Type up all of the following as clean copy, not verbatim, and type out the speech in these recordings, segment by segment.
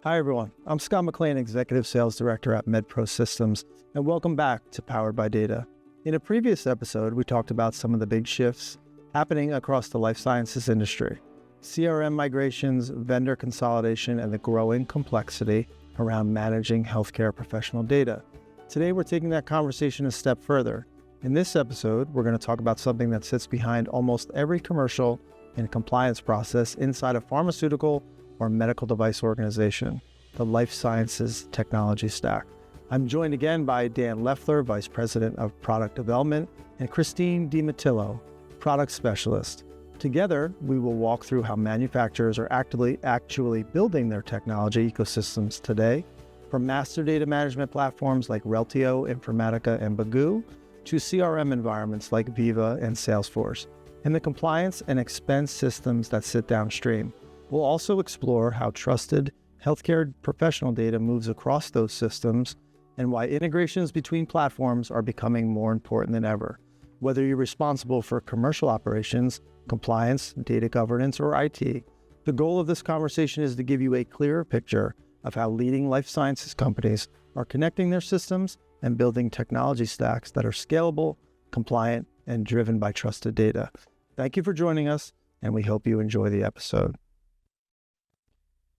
Hi everyone, I'm Scott McLean, Executive Sales Director at MedPro Systems, and welcome back to Powered by Data. In a previous episode, we talked about some of the big shifts happening across the life sciences industry. CRM migrations, vendor consolidation, and the growing complexity around managing healthcare professional data. Today, we're taking that conversation a step further. In this episode, we're going to talk about something that sits behind almost every commercial and compliance process inside a pharmaceutical or medical device organization, the life sciences technology stack. I'm joined again by Dan Loeffler, Vice President of Product Development, and Christine Demetillo, Product Specialist. Together, we will walk through how manufacturers are actually building their technology ecosystems today, from master data management platforms like Reltio, Informatica, and Bagoo, to CRM environments like Veeva and Salesforce, and the compliance and expense systems that sit downstream. We'll also explore how trusted healthcare professional data moves across those systems and why integrations between platforms are becoming more important than ever. Whether you're responsible for commercial operations, compliance, data governance, or IT, the goal of this conversation is to give you a clearer picture of how leading life sciences companies are connecting their systems and building technology stacks that are scalable, compliant, and driven by trusted data. Thank you for joining us, and we hope you enjoy the episode.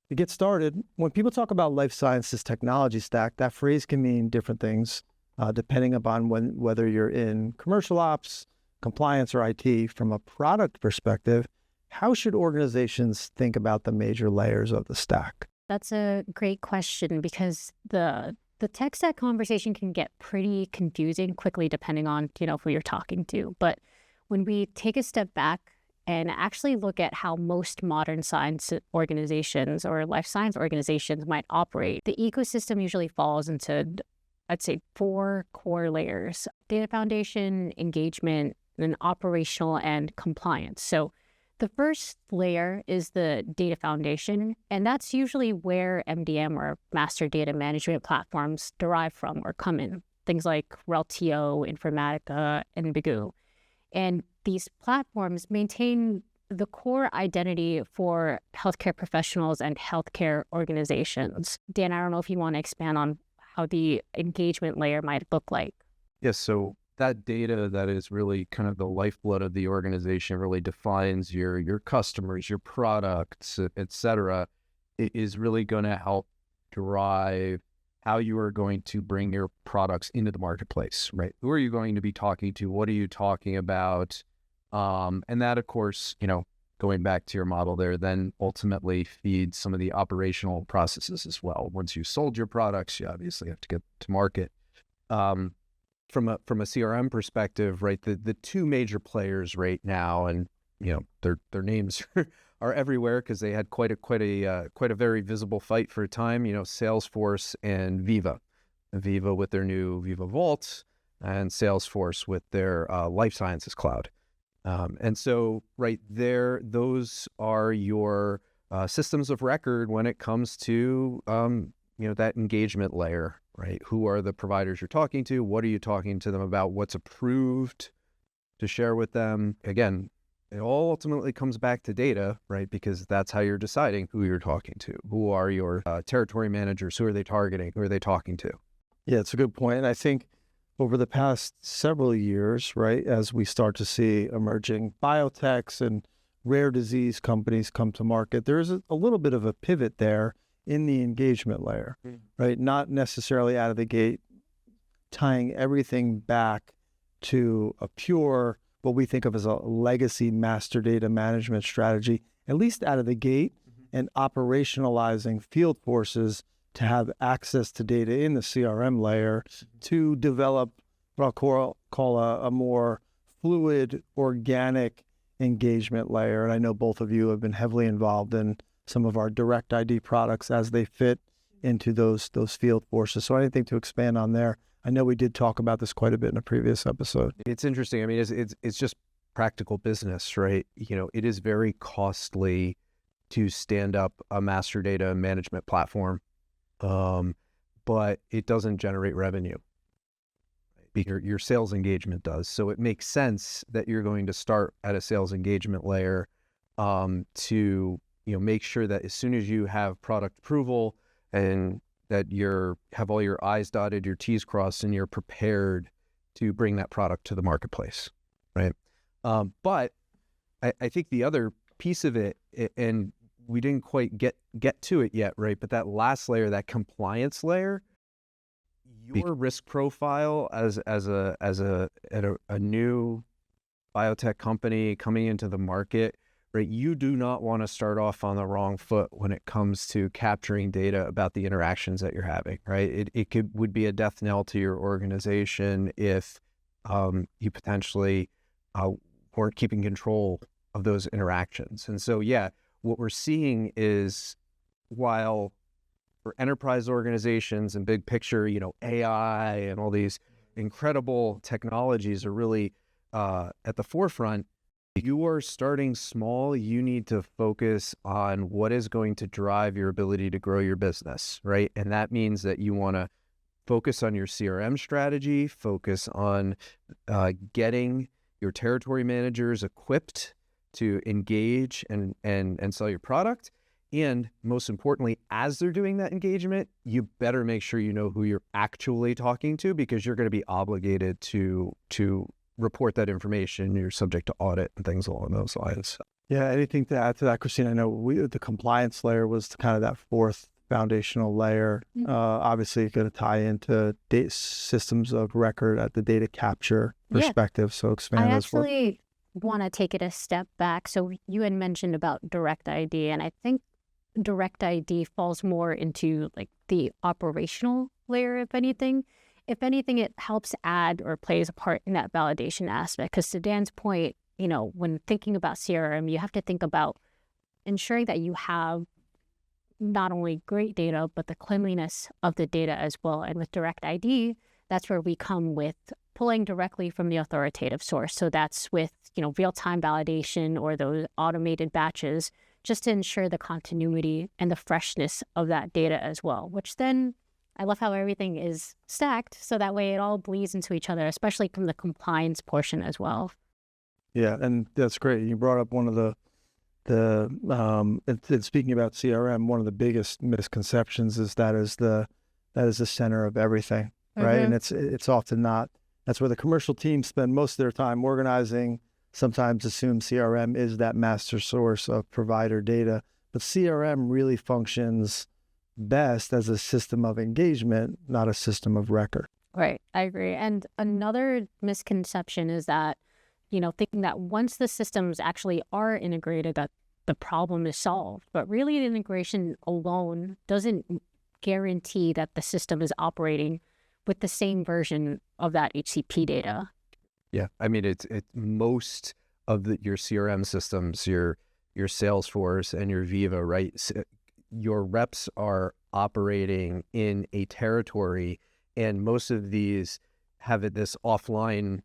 To get started, when people talk about life sciences technology stack, that phrase can mean different things depending upon whether you're in commercial ops, compliance, or IT. From a product perspective, how should organizations think about the major layers of the stack? That's a great question because the tech stack conversation can get pretty confusing quickly depending on, who you're talking to. But when we take a step back and actually look at how most modern science organizations or life science organizations might operate, the ecosystem usually falls into, I'd say, 4 core layers: data foundation, engagement, and operational, and compliance. So the first layer is the data foundation, and that's usually where MDM or master data management platforms derive from or come in. Things like Reltio, Informatica, and Bagoo. And these platforms maintain the core identity for healthcare professionals and healthcare organizations. Dan, I don't know if you want to expand on how the engagement layer might look like. Yes, so that data that is really kind of the lifeblood of the organization, really defines your customers, your products, et cetera, is really going to help drive how you are going to bring your products into the marketplace, right? Who are you going to be talking to? What are you talking about? And that, of course, going back to your model there, then ultimately feeds some of the operational processes as well. Once you've sold your products, you obviously have to get to market. From a CRM perspective, right, the 2 major players right now, and their names are everywhere because they had quite a very visible fight for a time. Salesforce and Veeva. Veeva with their new Veeva Vault, and Salesforce with their life sciences cloud. And so right there, those are your systems of record when it comes to that engagement layer, right? Who are the providers you're talking to? What are you talking to them about? What's approved to share with them? Again, it all ultimately comes back to data, right? Because that's how you're deciding who you're talking to. Who are your territory managers? Who are they targeting? Who are they talking to? Yeah, it's a good point. And I think over the past several years, right, as we start to see emerging biotechs and rare disease companies come to market, there's a little bit of a pivot there in the engagement layer, right? Not necessarily out of the gate tying everything back to a pure, what we think of as a legacy master data management strategy, at least out of the gate, and operationalizing field forces to have access to data in the CRM layer to develop what I'll call a more fluid, organic engagement layer. And I know both of you have been heavily involved in some of our direct ID products as they fit into those field forces. So anything to expand on there? I know we did talk about this quite a bit in a previous episode. It's interesting. I mean, it's just practical business, right? It is very costly to stand up a master data management platform, but it doesn't generate revenue. Your sales engagement does. So it makes sense that you're going to start at a sales engagement layer to make sure that as soon as you have product approval, and that you have all your I's dotted, your T's crossed, and you're prepared to bring that product to the marketplace, right? But I think the other piece of it, and we didn't quite get to it yet, right? But that last layer, that compliance layer, your risk profile as a new biotech company coming into the market, right? You do not want to start off on the wrong foot when it comes to capturing data about the interactions that you're having, right? It would be a death knell to your organization if you potentially weren't keeping control of those interactions. And so, yeah, what we're seeing is, while for enterprise organizations and big picture, AI and all these incredible technologies are really at the forefront, you are starting small. You need to focus on what is going to drive your ability to grow your business, right? And that means that you want to focus on your CRM strategy, focus on getting your territory managers equipped to engage and sell your product. And most importantly, as they're doing that engagement, you better make sure you know who you're actually talking to, because you're going to be obligated to report that information. You're subject to audit and things along those lines. Yeah, anything to add to that, Christine? I know the compliance layer was kind of that fourth foundational layer. Obviously, going to tie into systems of record at the data capture perspective. So expand I those. actually want to take it a step back. So you had mentioned about direct ID, and I think direct ID falls more into like the operational layer, if anything. If anything, it helps add or plays a part in that validation aspect. Because to Dan's point, when thinking about CRM, you have to think about ensuring that you have not only great data, but the cleanliness of the data as well. And with direct ID, that's where we come with pulling directly from the authoritative source. So that's with, real-time validation or those automated batches, just to ensure the continuity and the freshness of that data as well, which then I love how everything is stacked, so that way it all bleeds into each other, especially from the compliance portion as well. Yeah, and that's great. You brought up one of the speaking about CRM, one of the biggest misconceptions is that is the center of everything, right? And it's often not. That's where the commercial teams spend most of their time organizing. Sometimes assume CRM is that master source of provider data, but CRM really functions best as a system of engagement, not a system of record. Right, I agree. And another misconception is that, thinking that once the systems actually are integrated, that the problem is solved. But really, the integration alone doesn't guarantee that the system is operating with the same version of that HCP data. Yeah, I mean, it's most of your CRM systems, your Salesforce and your Viva, right? Your reps are operating in a territory, and most of these have this offline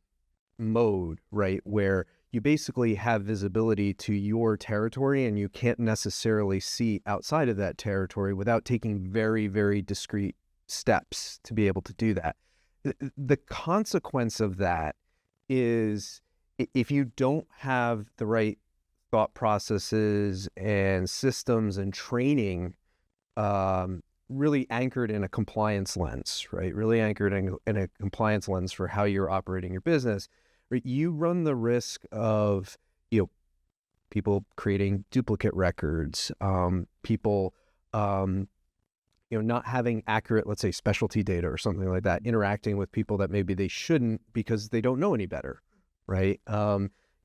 mode, right, where you basically have visibility to your territory and you can't necessarily see outside of that territory without taking very, very discrete steps to be able to do that. The consequence of that is, if you don't have the right thought processes and systems and training really anchored in a compliance lens, right? Really anchored in a compliance lens for how you're operating your business, right? You run the risk of, people creating duplicate records, people, not having accurate, let's say, specialty data or something like that, interacting with people that maybe they shouldn't because they don't know any better, right?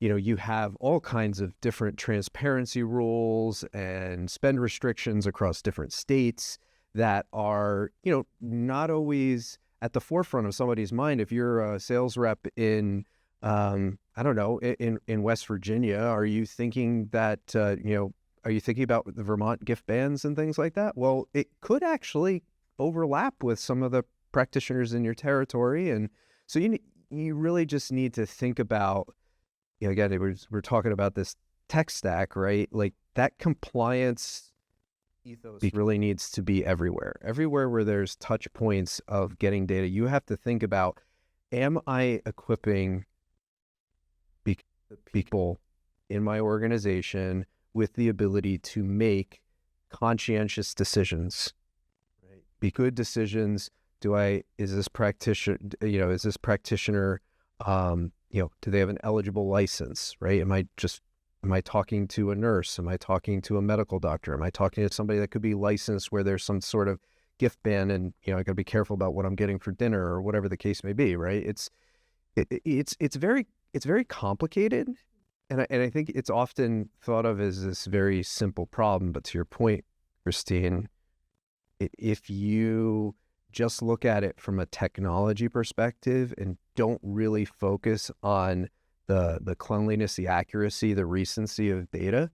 You have all kinds of different transparency rules and spend restrictions across different states that are, not always at the forefront of somebody's mind. If you're a sales rep in, I don't know, in West Virginia, are you thinking that, are you thinking about the Vermont gift bans and things like that? Well, it could actually overlap with some of the practitioners in your territory. And so you really just need to think about, again, we're talking about this tech stack, right? Like, that compliance ethos really needs to be everywhere. Everywhere where there's touch points of getting data, you have to think about, am I equipping the people in my organization with the ability to make conscientious decisions be good decisions? Is this practitioner, do they have an eligible license, right? Am I talking to a nurse? Am I talking to a medical doctor? Am I talking to somebody that could be licensed where there's some sort of gift ban and, I got to be careful about what I'm getting for dinner or whatever the case may be, right? It's very complicated. And I think it's often thought of as this very simple problem, but to your point, Christine, if you just look at it from a technology perspective and don't really focus on the cleanliness, the accuracy, the recency of data,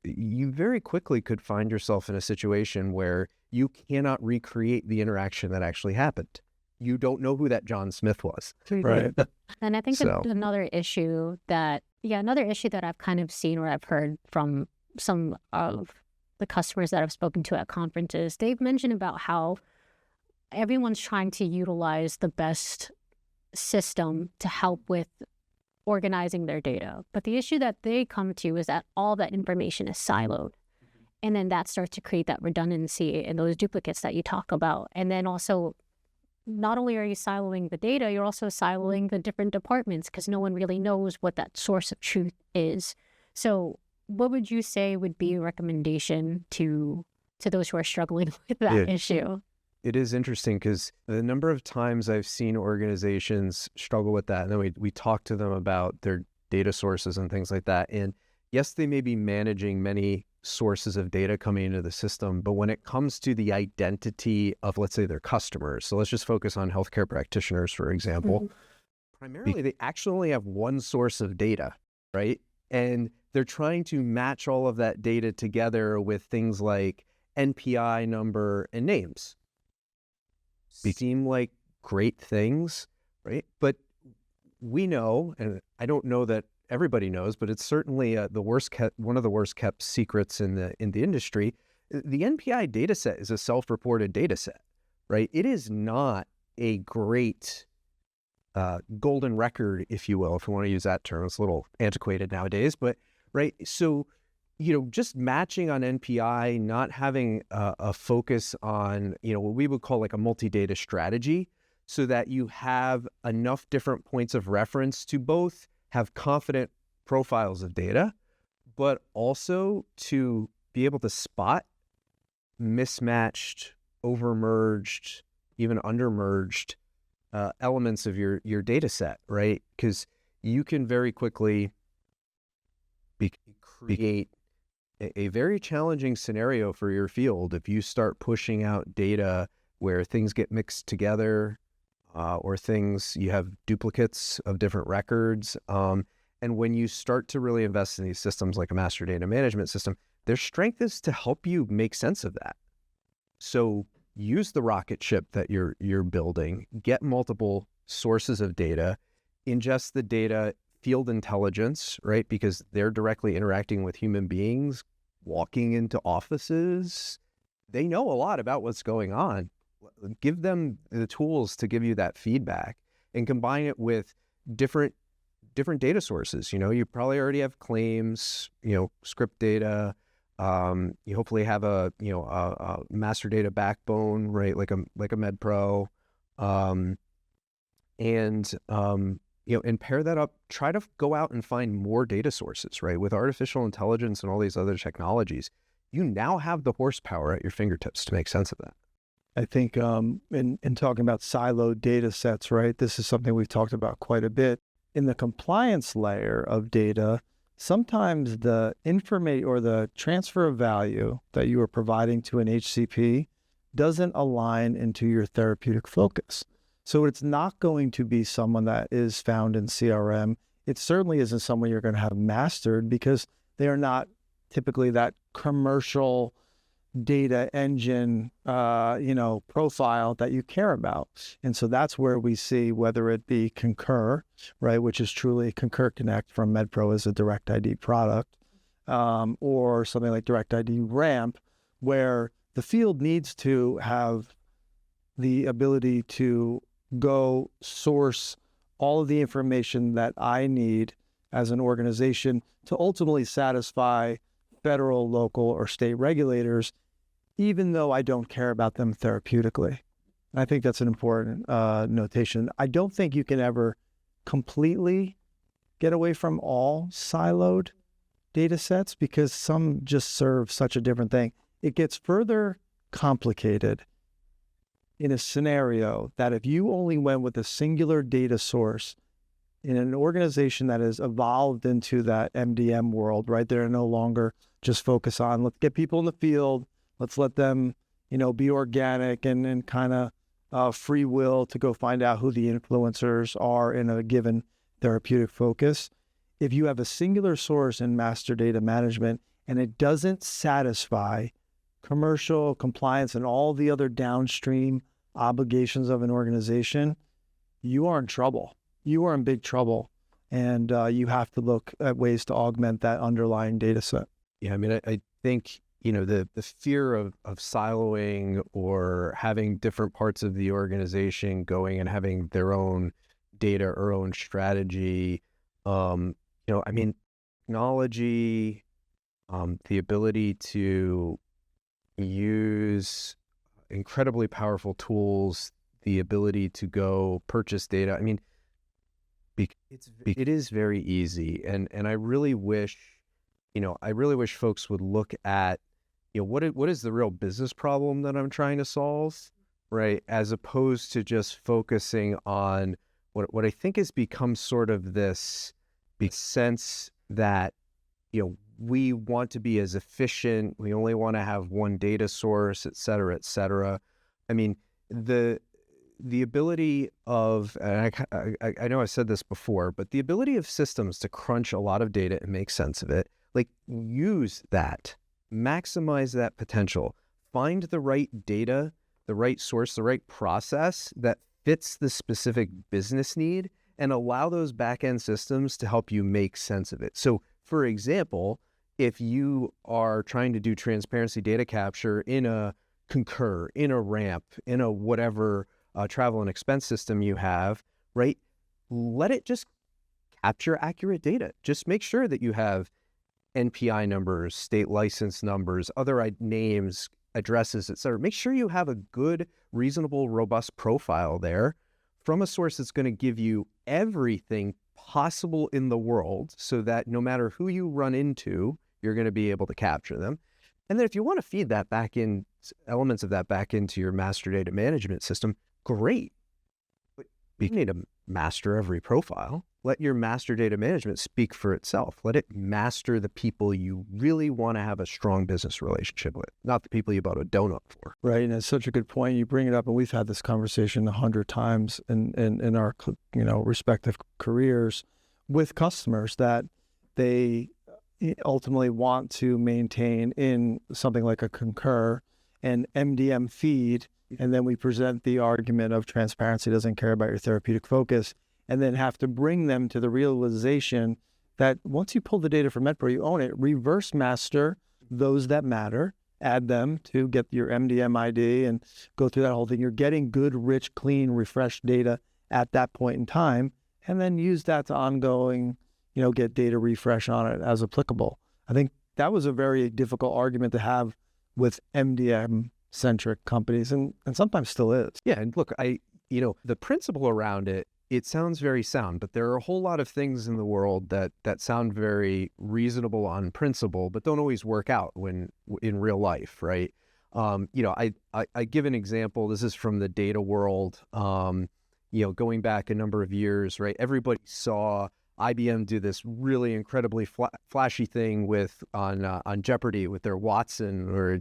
you very quickly could find yourself in a situation where you cannot recreate the interaction that actually happened. You don't know who that John Smith was. Right. And I think another issue that I've kind of seen or I've heard from some of the customers that I've spoken to at conferences, they've mentioned about how everyone's trying to utilize the best system to help with organizing their data. But the issue that they come to is that all that information is siloed. And then that starts to create that redundancy and those duplicates that you talk about. And then also, not only are you siloing the data, you're also siloing the different departments because no one really knows what that source of truth is. So what would you say would be a recommendation to those who are struggling with that issue? It is interesting because the number of times I've seen organizations struggle with that, and then we talk to them about their data sources and things like that. And yes, they may be managing many sources of data coming into the system, but when it comes to the identity of, let's say, their customers, so let's just focus on healthcare practitioners, for example, primarily they actually only have one source of data, right? And they're trying to match all of that data together with things like NPI number and names. Seem like great things, right? But we know, and I don't know that everybody knows, but it's certainly one of the worst kept secrets in the industry. The NPI data set is a self-reported data set, right? It is not a great golden record, if you will, if we want to use that term. It's a little antiquated nowadays, but right. So, just matching on NPI, not having a focus on, what we would call like a multi-data strategy, so that you have enough different points of reference to both have confident profiles of data, but also to be able to spot mismatched, overmerged, even undermerged elements of your data set, right? Because you can very quickly create a very challenging scenario for your field if you start pushing out data where things get mixed together, or you have duplicates of different records. And when you start to really invest in these systems like a master data management system, their strength is to help you make sense of that. So use the rocket ship that you're building, get multiple sources of data, ingest the data, field intelligence, right? Because they're directly interacting with human beings, walking into offices. They know a lot about what's going on. Give them the tools to give you that feedback and combine it with different data sources. You probably already have claims, script data. You hopefully have a master data backbone, right? Like a MedPro, and pair that up. Try to go out and find more data sources, right? With artificial intelligence and all these other technologies, you now have the horsepower at your fingertips to make sense of that. I think in talking about siloed data sets, right, this is something we've talked about quite a bit. In the compliance layer of data, sometimes the information or the transfer of value that you are providing to an HCP doesn't align into your therapeutic focus. So it's not going to be someone that is found in CRM. It certainly isn't someone you're going to have mastered because they are not typically that commercial data engine, profile that you care about. And so that's where we see whether it be Concur, right, which is truly Concur Connect from MedPro as a direct ID product, or something like direct ID Ramp, where the field needs to have the ability to go source all of the information that I need as an organization to ultimately satisfy federal, local, or state regulators even though I don't care about them therapeutically. I think that's an important notation. I don't think you can ever completely get away from all siloed data sets because some just serve such a different thing. It gets further complicated in a scenario that if you only went with a singular data source in an organization that has evolved into that MDM world, right? They're no longer just focus on, let's get people in the field, let's let them, be organic and kind of free will to go find out who the influencers are in a given therapeutic focus. If you have a singular source in master data management and it doesn't satisfy commercial compliance and all the other downstream obligations of an organization, you are in trouble. You are in big trouble. And you have to look at ways to augment that underlying data set. Yeah, I mean, I think, the fear of siloing or having different parts of the organization going and having their own data or own strategy, technology, the ability to use incredibly powerful tools, the ability to go purchase data. I mean, it is very easy. And I really wish, folks would look at, what is the real business problem that I'm trying to solve, right? As opposed to just focusing on what I think has become sort of this sense that, we want to be as efficient. We only want to have one data source, et cetera, et cetera. I mean, the ability of, and I know I said this before, but the ability of systems to crunch a lot of data and make sense of it, like use that, maximize that potential, find the right data, the right source, the right process that fits the specific business need, and allow those back-end systems to help you make sense of it. So, for example, if you are trying to do transparency data capture in a Concur, in a Ramp, in a whatever travel and expense system you have, right? Let it just capture accurate data. Just make sure that you have NPI numbers, state license numbers, other names, addresses, et cetera. Make sure you have a good, reasonable, robust profile there from a source that's going to give you everything possible in the world so that no matter who you run into, you're going to be able to capture them. And then if you want to feed that back in, elements of that back into your master data management system, great. But you need to master every profile. Let your master data management speak for itself. Let it master the people you really want to have a strong business relationship with, not the people you bought a donut for. Right, and it's such a good point. You bring it up, and we've had this conversation 100 times in our respective careers with customers that they ultimately want to maintain in something like a Concur and MDM feed, and then we present the argument of transparency doesn't care about your therapeutic focus, and then have to bring them to the realization that once you pull the data from MedPro, you own it, reverse master those that matter, add them to get your MDM ID and go through that whole thing. You're getting good, rich, clean, refreshed data at that point in time, and then use that to ongoing, get data refresh on it as applicable. I think that was a very difficult argument to have with MDM-centric companies, and sometimes still is. Yeah, and look, the principle around it, it sounds very sound, but there are a whole lot of things in the world that sound very reasonable on principle, but don't always work out when in real life, right? I give an example. This is from the data world. Going back a number of years, right? Everybody saw IBM do this really incredibly flashy thing on Jeopardy with their Watson, or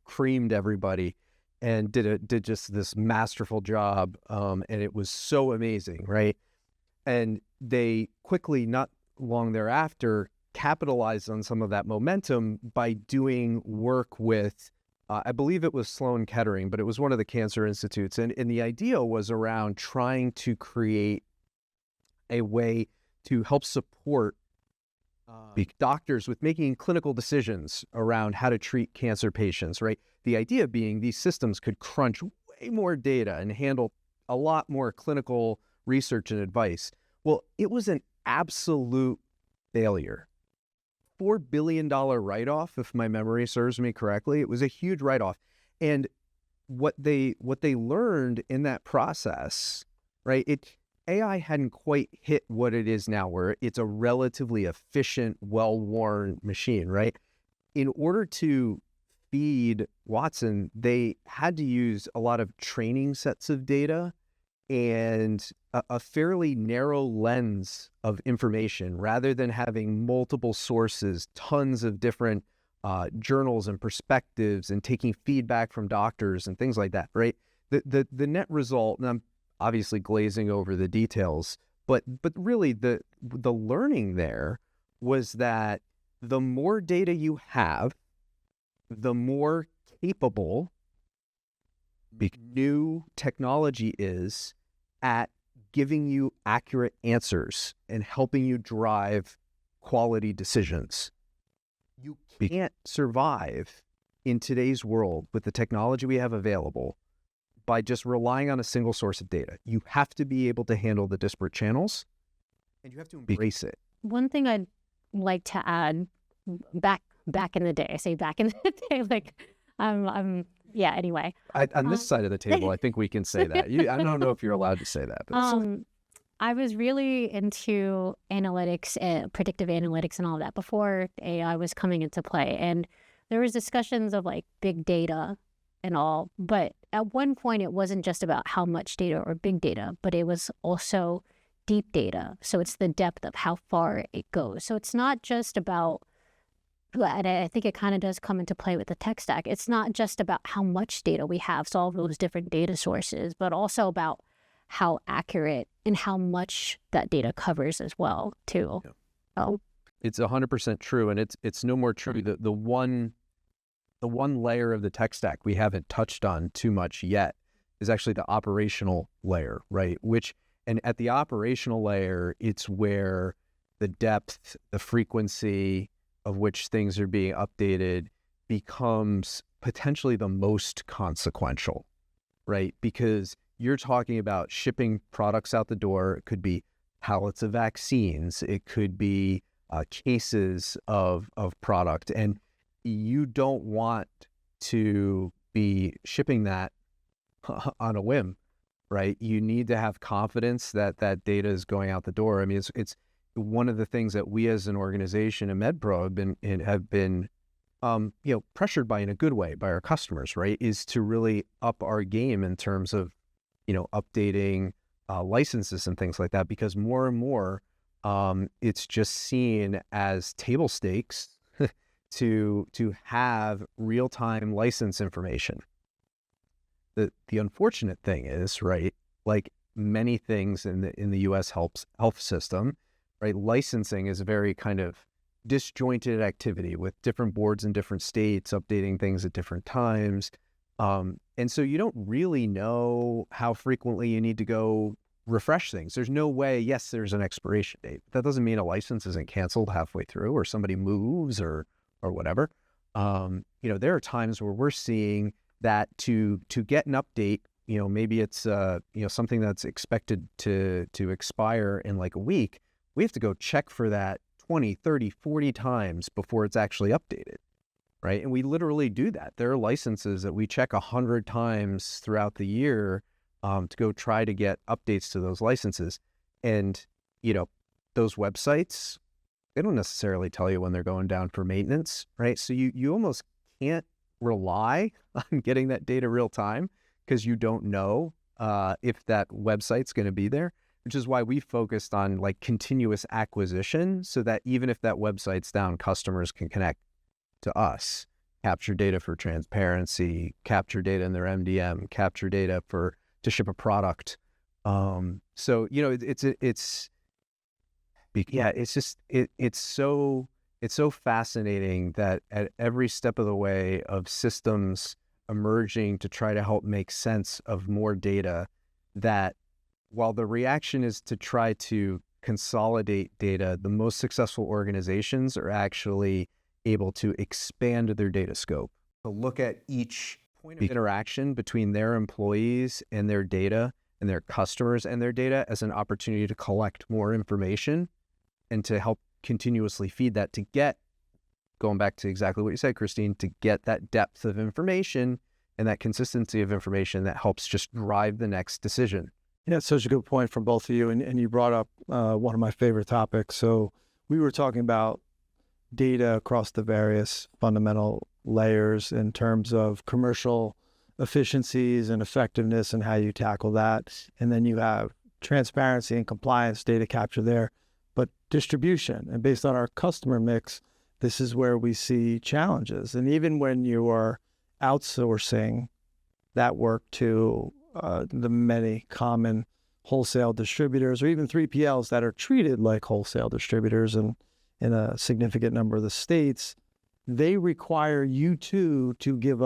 creamed everybody. And did just this masterful job, and it was so amazing, right? And they quickly, not long thereafter, capitalized on some of that momentum by doing work with, I believe it was Sloan Kettering, but it was one of the cancer institutes. And the idea was around trying to create a way to help support doctors with making clinical decisions around how to treat cancer patients, right? The idea being these systems could crunch way more data and handle a lot more clinical research and advice. Well, it was an absolute failure. $4 billion write-off, if my memory serves me correctly. It was a huge write-off. And what they learned in that process, right? AI hadn't quite hit what it is now, where it's a relatively efficient, well-worn machine, right? In order to feed Watson, they had to use a lot of training sets of data and a fairly narrow lens of information, rather than having multiple sources, tons of different journals and perspectives, and taking feedback from doctors and things like that, right? The net result, and I'm obviously glazing over the details, but really the learning there was that the more data you have, the more capable new technology is at giving you accurate answers and helping you drive quality decisions. You can't survive in today's world with the technology we have available by just relying on a single source of data. You have to be able to handle the disparate channels, and you have to embrace it. One thing I'd like to add, back in the day, I say back in the day, like yeah, anyway. On this side of the table, I think we can say that. I don't know if you're allowed to say that. But I was really into analytics, predictive analytics and all that before AI was coming into play. And there was discussions of like big data and all. But at one point, it wasn't just about how much data or big data, but it was also deep data. So it's the depth of how far it goes. So it's not just about, and I think it kind of does come into play with the tech stack. It's not just about how much data we have, so all of those different data sources, but also about how accurate and how much that data covers as well, too. Yeah. Oh. It's 100% true, and it's no more true. The one layer of the tech stack we haven't touched on too much yet is actually the operational layer, right? And at the operational layer, it's where the depth, the frequency of which things are being updated becomes potentially the most consequential, right? Because you're talking about shipping products out the door. It could be pallets of vaccines. It could be cases of product. And you don't want to be shipping that on a whim, right? You need to have confidence that that data is going out the door. I mean, it's one of the things that we as an organization in MedPro have been pressured by, in a good way, by our customers, right? Is to really up our game in terms of, updating licenses and things like that, because more and more it's just seen as table stakes to have real-time license information. The unfortunate thing is, right, like many things in the U.S. health system, right, licensing is a very kind of disjointed activity with different boards in different states updating things at different times. And so you don't really know how frequently you need to go refresh things. There's no way, yes, there's an expiration date. That doesn't mean a license isn't canceled halfway through or somebody moves or whatever. There are times where we're seeing that to get an update, maybe it's something that's expected to expire in like a week. We have to go check for that 20, 30, 40 times before it's actually updated, right? And we literally do that. There are licenses that we check 100 times throughout the year to go try to get updates to those licenses. And, those websites, they don't necessarily tell you when they're going down for maintenance, right? So you almost can't rely on getting that data real time because you don't know if that website's going to be there, which is why we focused on like continuous acquisition, so that even if that website's down, customers can connect to us, capture data for transparency, capture data in their MDM, capture data to ship a product. So it's so fascinating that at every step of the way of systems emerging to try to help make sense of more data, that while the reaction is to try to consolidate data, the most successful organizations are actually able to expand their data scope, to look at each point of interaction between their employees and their data and their customers and their data as an opportunity to collect more information and to help continuously feed that, to get, going back to exactly what you said, Christine, to get that depth of information and that consistency of information that helps just drive the next decision. Yeah, it's such a good point from both of you. And you brought up one of my favorite topics. So we were talking about data across the various fundamental layers in terms of commercial efficiencies and effectiveness and how you tackle that. And then you have transparency and compliance data capture there, but distribution. And based on our customer mix, this is where we see challenges. And even when you are outsourcing that work to the many common wholesale distributors or even 3PLs that are treated like wholesale distributors in a significant number of the states, they require you to give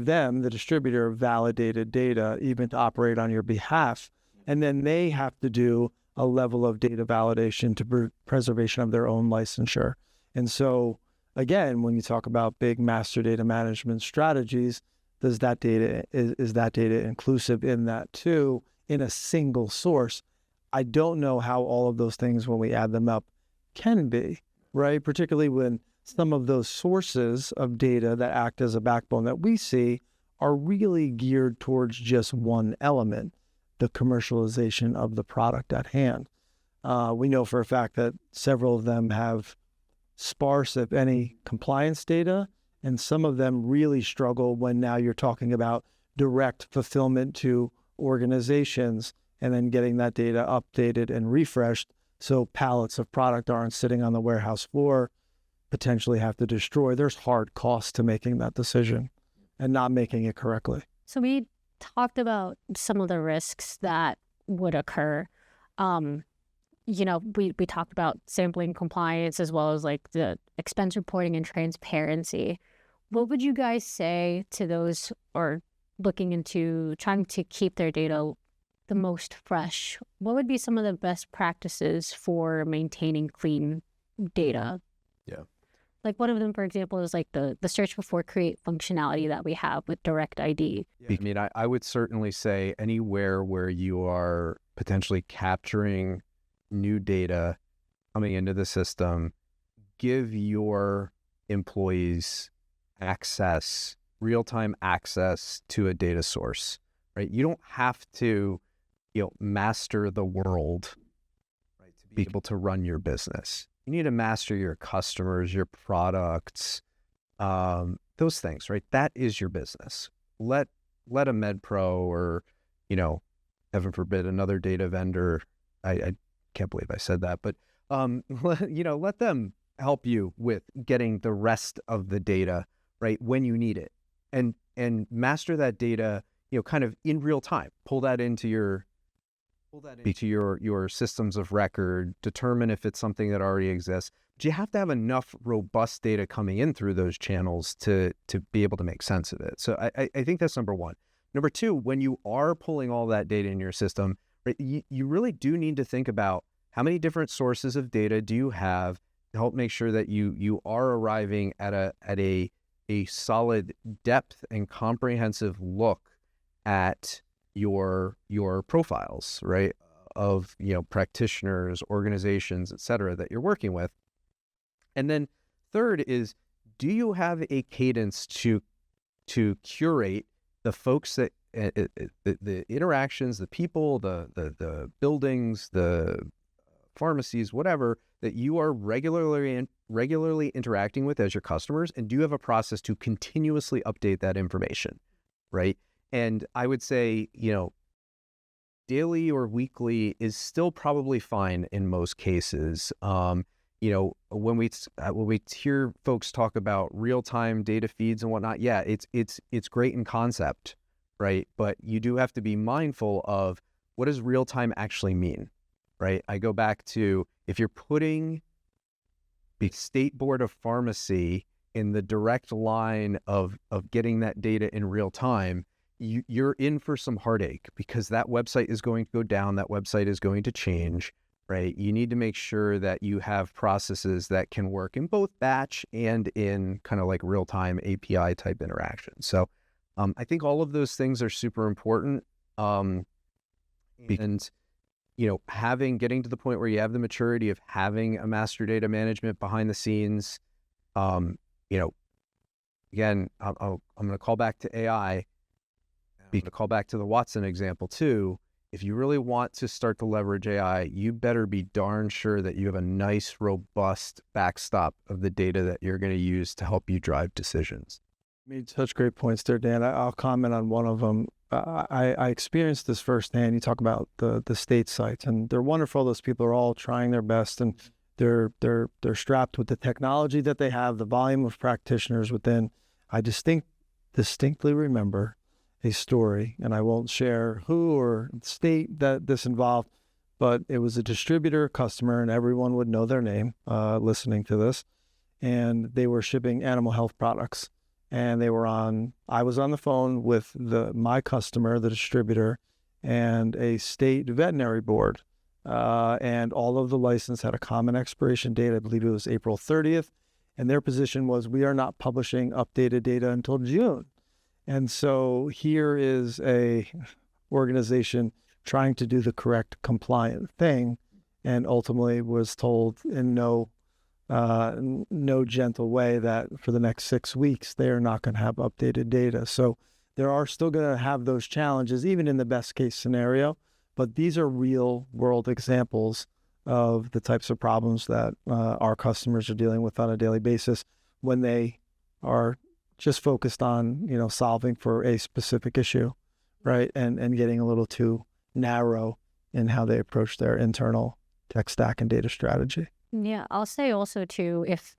them, the distributor, validated data, even to operate on your behalf. And then they have to do a level of data validation to preservation of their own licensure. And so, again, when you talk about big master data management strategies, is that data inclusive in that too, in a single source? I don't know how all of those things, when we add them up, can be, right? Particularly when some of those sources of data that act as a backbone that we see are really geared towards just one element, the commercialization of the product at hand. We know for a fact that several of them have sparse, if any, compliance data, and some of them really struggle when now you're talking about direct fulfillment to organizations and then getting that data updated and refreshed so pallets of product aren't sitting on the warehouse floor, potentially have to destroy. There's hard costs to making that decision and not making it correctly. So we talked about some of the risks that would occur. We talked about sampling compliance as well as like the expense reporting and transparency. What would you guys say to those or looking into trying to keep their data the most fresh? What would be some of the best practices for maintaining clean data? Yeah. Like one of them, for example, is like the search before create functionality that we have with Direct ID. Yeah. I mean, I would certainly say anywhere where you are potentially capturing new data coming into the system, give your employees access, real-time access to a data source, right? You don't have to, master the world, right, to be able to run your business. You need to master your customers, your products, those things, right? That is your business. Let a MedPro or, heaven forbid, another data vendor. I can't believe I said that, but let them help you with getting the rest of the data, right, when you need it, and master that data, kind of in real time. Pull that into your systems of record, determine if it's something that already exists. But you have to have enough robust data coming in through those channels to be able to make sense of it. So I think that's number one. Number two, when you are pulling all that data in your system, right, you really do need to think about how many different sources of data do you have to help make sure that you are arriving at a solid depth and comprehensive look at your profiles, right, of practitioners, organizations, et cetera, that you're working with. And then third is, do you have a cadence to curate the folks that the interactions, the people, the buildings, the pharmacies, whatever, that you are regularly interacting with as your customers? And do you have a process to continuously update that information, right? And I would say, daily or weekly is still probably fine in most cases. When we hear folks talk about real-time data feeds and whatnot, yeah, it's great in concept, right? But you do have to be mindful of, what does real-time actually mean, right? I go back to, if you're putting the State Board of Pharmacy in the direct line of getting that data in real time, you're in for some heartache, because that website is going to go down, that website is going to change, right? You need to make sure that you have processes that can work in both batch and in kind of like real-time API type interactions. So I think all of those things are super important. And getting to the point where you have the maturity of having a master data management behind the scenes, again, I'm going to call back to AI. I'm going to call back to the Watson example too. If you really want to start to leverage AI, you better be darn sure that you have a nice, robust backstop of the data that you're going to use to help you drive decisions. You made such great points there, Dan. I'll comment on one of them. I experienced this firsthand. You talk about the state sites, and they're wonderful. Those people are all trying their best, and they're strapped with the technology that they have, the volume of practitioners within. I distinctly remember a story, and I won't share who or state that this involved, but it was a distributor customer, and everyone would know their name listening to this. And they were shipping animal health products. And I was on the phone with my customer, the distributor, and a state veterinary board. And all of the license had a common expiration date. I believe it was April 30th. And their position was, we are not publishing updated data until June. And so here is a organization trying to do the correct compliant thing, and ultimately was told in no gentle way that for the next 6 weeks, they are not going to have updated data. So there are still going to have those challenges, even in the best case scenario. But these are real world examples of the types of problems that our customers are dealing with on a daily basis when they are just focused on, solving for a specific issue, right? And getting a little too narrow in how they approach their internal tech stack and data strategy. Yeah, I'll say also too, if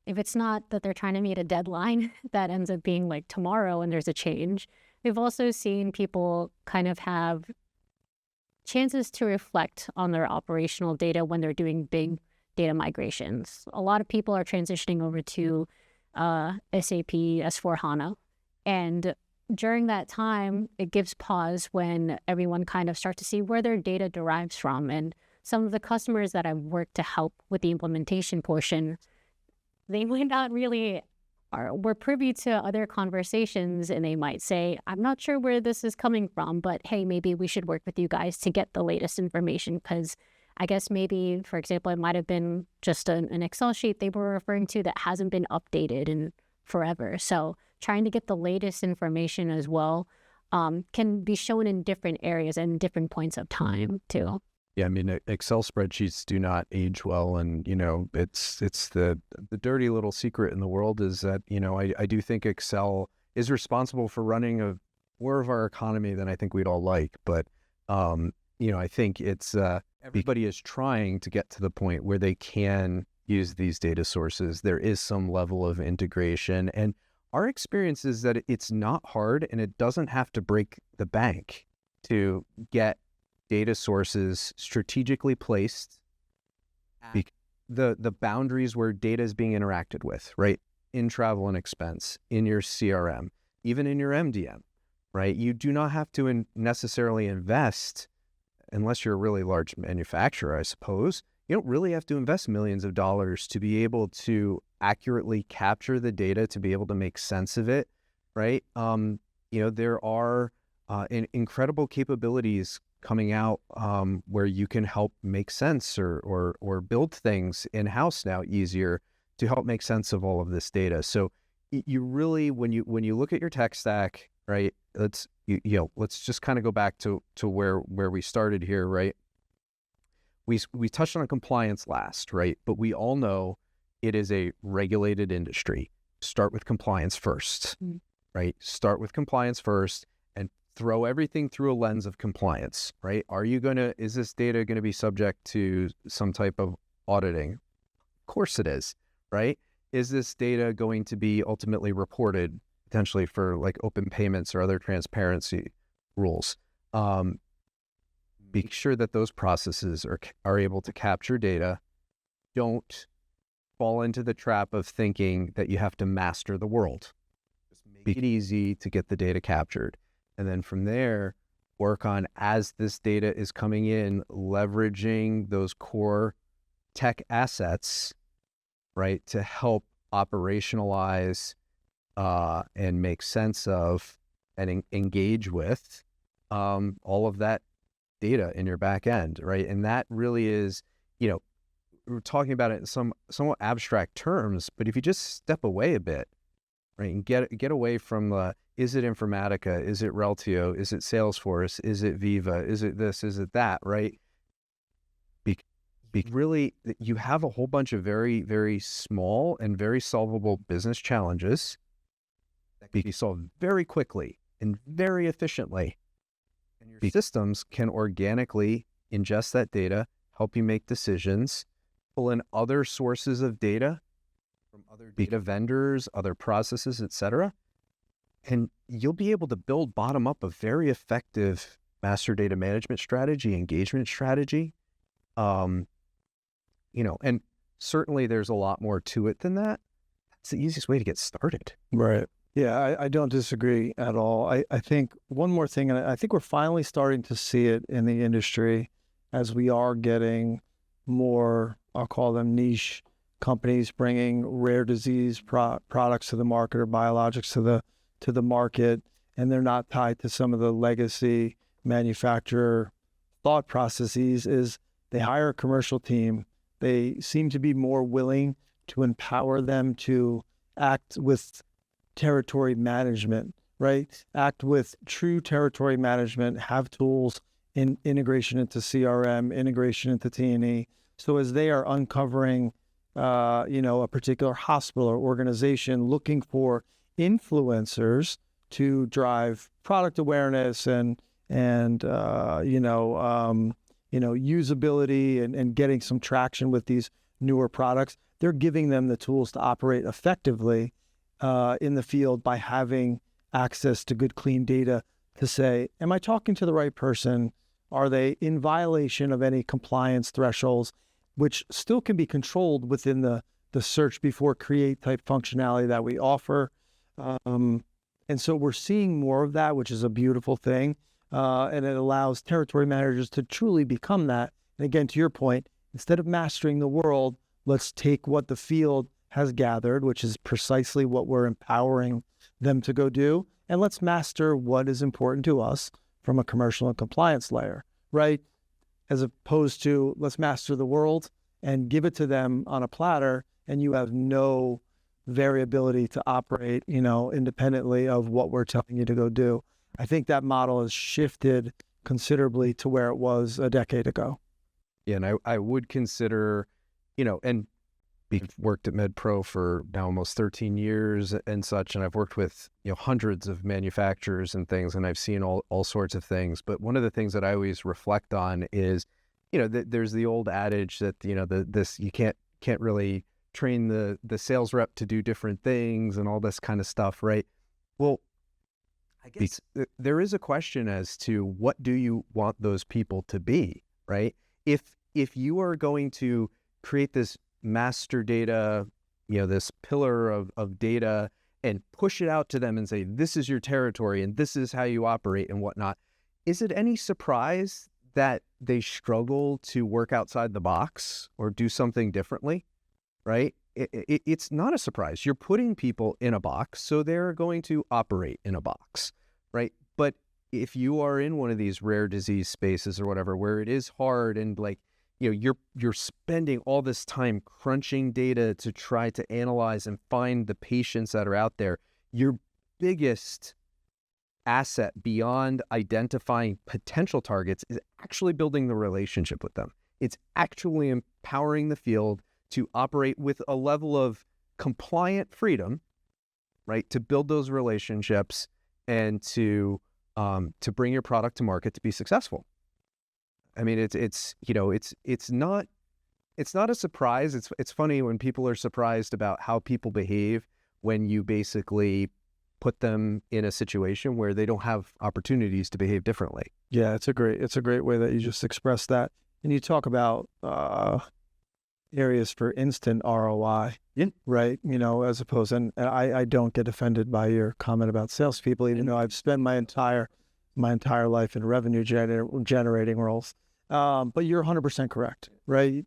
it's not that they're trying to meet a deadline that ends up being like tomorrow and there's a change, we've also seen people kind of have chances to reflect on their operational data when they're doing big data migrations. A lot of people are transitioning over to SAP S/4HANA, and during that time, it gives pause when everyone kind of starts to see where their data derives from. And some of the customers that I've worked to help with the implementation portion, they might not really were privy to other conversations, and they might say, I'm not sure where this is coming from, but hey, maybe we should work with you guys to get the latest information, because I guess maybe, for example, it might have been just an Excel sheet they were referring to that hasn't been updated in forever. So trying to get the latest information as well can be shown in different areas and different points of time too. Yeah, I mean, Excel spreadsheets do not age well, and it's the dirty little secret in the world is that I do think Excel is responsible for running more of our economy than I think we'd all like, but I think it's everybody is trying to get to the point where they can use these data sources. There is some level of integration, and our experience is that it's not hard, and it doesn't have to break the bank to get data sources strategically placed, the boundaries where data is being interacted with, right? In travel and expense, in your CRM, even in your MDM, right? You do not have to necessarily invest, unless you're a really large manufacturer, I suppose. You don't really have to invest millions of dollars to be able to accurately capture the data, to be able to make sense of it, right? There are incredible capabilities coming out where you can help make sense or build things in-house now easier to help make sense of all of this data. So you really, when you look at your tech stack, right, let's just kind of go back to where we started here, right? We touched on compliance last, right? But we all know it is a regulated industry. Start with compliance first, right? Start with compliance first and throw everything through a lens of compliance, right? Is this data going to be subject to some type of auditing? Of course it is, right? Is this data going to be ultimately reported potentially for like open payments or other transparency rules? Be sure that those processes are able to capture data. Don't fall into the trap of thinking that you have to master the world. Just make it easy to get the data captured. And then from there, work on, as this data is coming in, leveraging those core tech assets, right, to help operationalize and make sense of and engage with all of that data in your back end, right? And that really is, we're talking about it in some somewhat abstract terms, but if you just step away a bit right? And get away from the, is it Informatica? Is it Reltio? Is it Salesforce? Is it Viva? Is it this? Is it that, right? Really, you have a whole bunch of very, very small and very solvable business challenges that can be solved very quickly and very efficiently. And your systems can organically ingest that data, help you make decisions, pull in other sources of data from other data vendors, other processes, etc. And you'll be able to build bottom up a very effective master data management strategy, engagement strategy. And certainly there's a lot more to it than that. That's the easiest way to get started. Right. Yeah, I don't disagree at all. I think one more thing, and I think we're finally starting to see it in the industry as we are getting more, I'll call them niche companies bringing rare disease products to the market or biologics to the market, and they're not tied to some of the legacy manufacturer thought processes. Is they hire a commercial team. They seem to be more willing to empower them to act with territory management, right? Act with true territory management, have tools in integration into CRM, integration into T&E. So as they are uncovering, a particular hospital or organization looking for influencers to drive product awareness and usability and getting some traction with these newer products, they're giving them the tools to operate effectively in the field by having access to good, clean data to say, am I talking to the right person? Are they in violation of any compliance thresholds, which still can be controlled within the search before create type functionality that we offer. And so we're seeing more of that, which is a beautiful thing. And it allows territory managers to truly become that. And again, to your point, instead of mastering the world, let's take what the field has gathered, which is precisely what we're empowering them to go do, and let's master what is important to us from a commercial and compliance layer, right? As opposed to let's master the world and give it to them on a platter, and you have no variability to operate, independently of what we're telling you to go do. I think that model has shifted considerably to where it was a decade ago. Yeah, and I would consider, and we've worked at MedPro for now almost 13 years and such, and I've worked with, hundreds of manufacturers and things, and I've seen all sorts of things. But one of the things that I always reflect on is, there's the old adage that, this you can't really train the sales rep to do different things and all this kind of stuff, right? Well, I guess there is a question as to what do you want those people to be, right? If you are going to create this master data, this pillar of data and push it out to them and say, this is your territory and this is how you operate and whatnot, is it any surprise that they struggle to work outside the box or do something differently, right? It's not a surprise. You're putting people in a box, so they're going to operate in a box, right? But if you are in one of these rare disease spaces or whatever, where it is hard and you're spending all this time crunching data to try to analyze and find the patients that are out there, your biggest asset beyond identifying potential targets is actually building the relationship with them. It's actually empowering the field to operate with a level of compliant freedom, right? To build those relationships and to bring your product to market to be successful. I mean, it's not a surprise. It's funny when people are surprised about how people behave when you basically put them in a situation where they don't have opportunities to behave differently. Yeah, it's a great way that you just expressed that. And you talk about areas for instant ROI, right? As opposed, and I don't get offended by your comment about salespeople, even though I've spent my entire life in revenue generating roles. But you're 100% correct, right?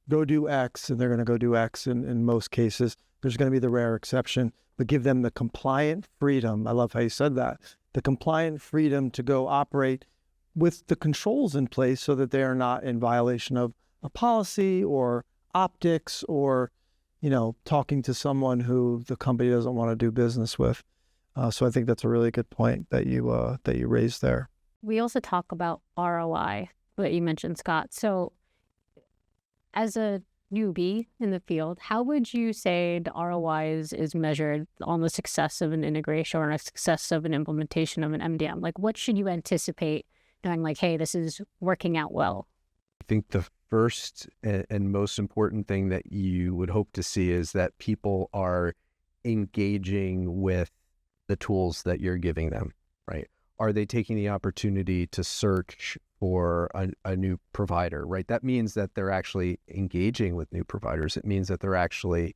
Go do X, and they're going to go do X in most cases. There's going to be the rare exception, but give them the compliant freedom. I love how you said that. The compliant freedom to go operate with the controls in place so that they are not in violation of a policy or optics or talking to someone who the company doesn't want to do business with. So I think that's a really good point that you raised there. We also talk about ROI that you mentioned, Scott. So as a newbie in the field, how would you say the ROI is measured on the success of an integration or a success of an implementation of an MDM? Like, what should you anticipate knowing, like, hey, this is working out well? I think the first and most important thing that you would hope to see is that people are engaging with the tools that you're giving them, right? Are they taking the opportunity to search for a new provider, right? That means that they're actually engaging with new providers. It means that they're actually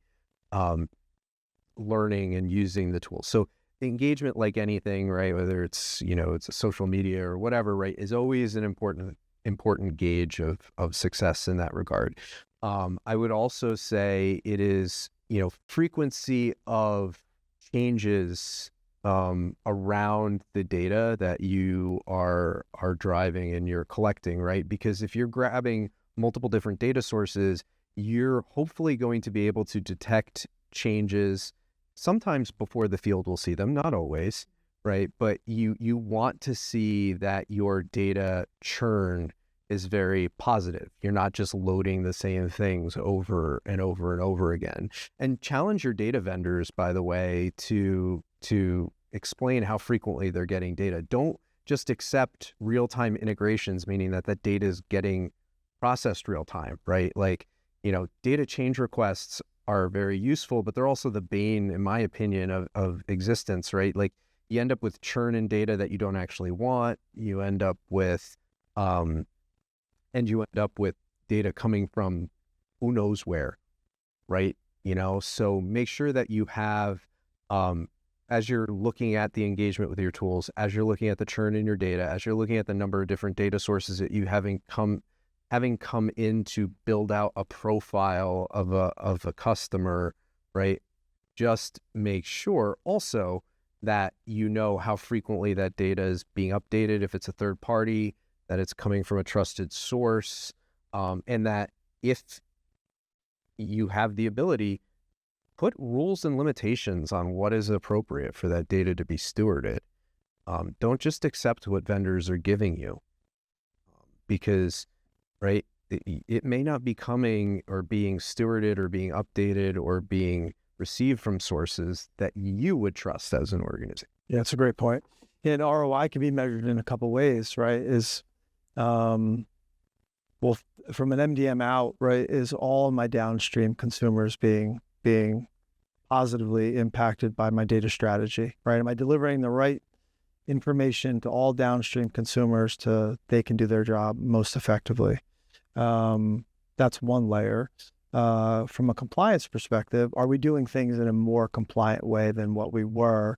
learning and using the tools. So engagement, like anything, right? Whether it's, it's a social media or whatever, right, is always an important gauge of success in that regard. I would also say it is, frequency of changes around the data that you are driving and you're collecting, right? Because if you're grabbing multiple different data sources, you're hopefully going to be able to detect changes sometimes before the field will see them, not always, right? But you want to see that your data churn is very positive. You're not just loading the same things over and over and over again. And challenge your data vendors, by the way, to explain how frequently they're getting data. Don't just accept real-time integrations, meaning that that data is getting processed real-time, right? Like, data change requests are very useful, but they're also the bane, in my opinion, of existence, right? Like, you end up with churn in data that you don't actually want. You end up with data coming from who knows where, right? So make sure that you have, as you're looking at the engagement with your tools, as you're looking at the churn in your data, as you're looking at the number of different data sources that you having come in to build out a profile of a customer, right? Just make sure also that how frequently that data is being updated, if it's a third party, that it's coming from a trusted source, and that if you have the ability, put rules and limitations on what is appropriate for that data to be stewarded. Don't just accept what vendors are giving you, because, right, it may not be coming or being stewarded or being updated or being received from sources that you would trust as an organization. Yeah, that's a great point. And ROI can be measured in a couple of ways, right? From an MDM out, right, is all of my downstream consumers being positively impacted by my data strategy, right? Am I delivering the right information to all downstream consumers they can do their job most effectively? That's one layer. From a compliance perspective, are we doing things in a more compliant way than what we were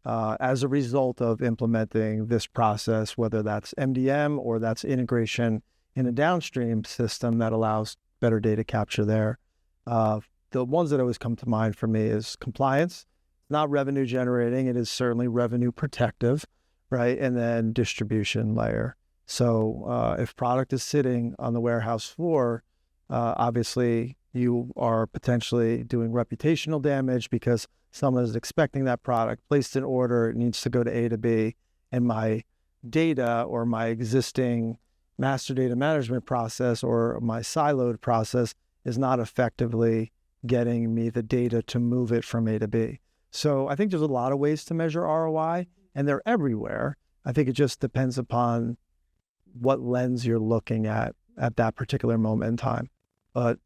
as a result of implementing this process, whether that's MDM or that's integration in a downstream system that allows better data capture there? The ones that always come to mind for me is compliance, not revenue generating. It is certainly revenue protective, right? And then distribution layer. So if product is sitting on the warehouse floor, obviously you are potentially doing reputational damage because someone is expecting that product, placed an order, it needs to go to A to B, and my data or my existing master data management process or my siloed process is not effectively getting me the data to move it from A to B. So I think there's a lot of ways to measure ROI, and they're everywhere. I think it just depends upon what lens you're looking at that particular moment in time. But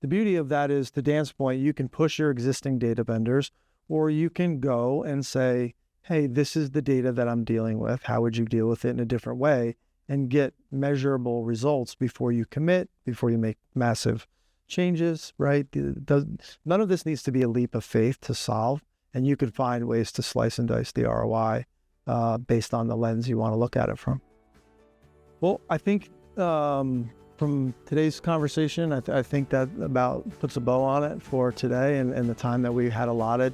the beauty of that is, to Dan's point, you can push your existing data vendors, or you can go and say, hey, this is the data that I'm dealing with. How would you deal with it in a different way? And get measurable results before you commit, before you make massive changes, right? None of this needs to be a leap of faith to solve, and you can find ways to slice and dice the ROI based on the lens you want to look at it from. Well, I think from today's conversation, I think that about puts a bow on it for today and the time that we had allotted.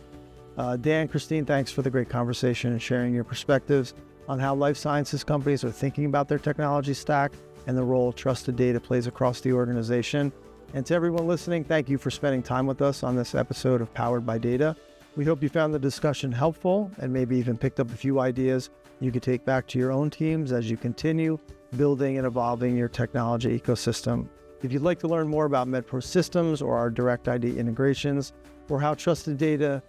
Dan, Christine, thanks for the great conversation and sharing your perspectives on how life sciences companies are thinking about their technology stack and the role trusted data plays across the organization. And to everyone listening, thank you for spending time with us on this episode of Powered by Data. We hope you found the discussion helpful and maybe even picked up a few ideas you could take back to your own teams as you continue building and evolving your technology ecosystem. If you'd like to learn more about MedPro systems or our direct ID integrations, or how trusted data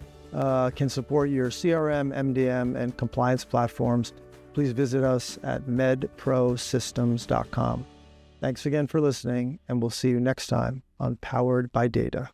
can support your CRM, MDM, and compliance platforms, please visit us at medprosystems.com. Thanks again for listening, and we'll see you next time on Powered by Data.